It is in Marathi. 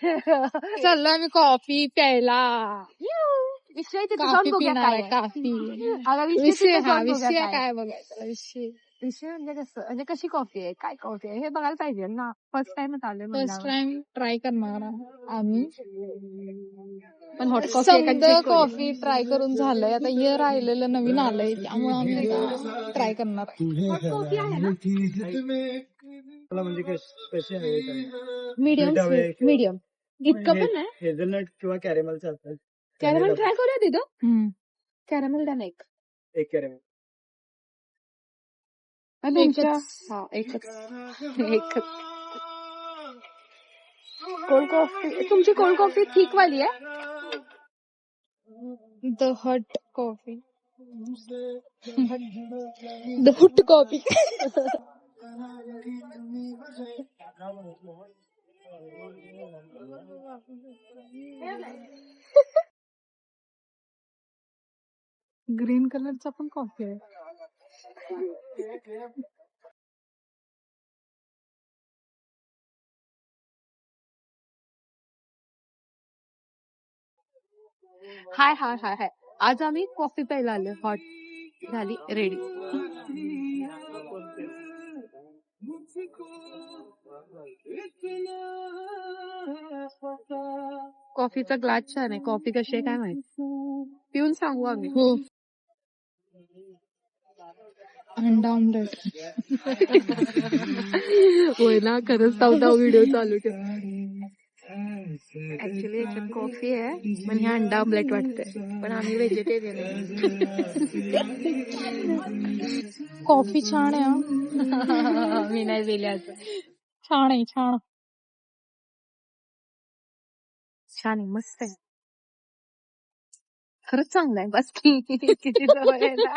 चाललो आम्ही कॉफी प्यायला. विषय तिथे कॉफी जाऊन बघूया पिणार काय आहे, कॉफी. अगं विषय तिथे जाऊन बघूया विषय काय काय बघायचा विषय. विषय म्हणजे कसं म्हणजे कशी कॉफी आहे काय कॉफी आहे हे बघायला पाहिजे ना. फर्स्ट टाइमच आलोय फर्स्ट म्हणल्यावर. टाइम ट्राय करणार आम्ही. पण हॉट कॉफी आहे का समद check करूया. कॉफी ट्राय करून झालंय, आता हे राहिलेलं नवीन आलंय त्यामुळे आम्ही आता ट्राय करणार आहे. हॉट कॉफी आहे ना म्हणजे कसे आहे काय मीडियम Sweet हवे किंवा- मीडियम इतकं पण नाही. हेझलनट किंवा कॅरेमलचं असतात. कॅरेमल ट्राय करूया तिथं. हम्म. कॅरेमल द्या ना एक. एक कॅरेमल आणि तुमच्या एकच. हा एकच एकच कोल्ड कॉफी तुमची कोल्ड कॉफी थिक वाली आहे. The hot coffee. The hot coffee. Green कलरचा पण कॉफी आहे. हाय हाय हाय हाय आज आम्ही कॉफी प्यायला आलो. हॉट झाली रेडी. कॉफीचा ग्लास छान आहे. कॉफी कशी आहे काय माहित. पिऊन सांगू आम्ही. हो. अंडा ऑमलेट. होय ना खरंच तावताव व्हिडिओ चालू ठेव. ऍक्च्युली याच्यात कॉफी आहे पण हे अंडा ऑमलेट वाटतंय पण आम्ही व्हेजिटेरियन कॉफी छान आहे हा. मी नाही पिले असं. छान आहे छान. छान आहे मस्त आहे खरंच चांगलं आहे. बस किती जवळ आहे ना.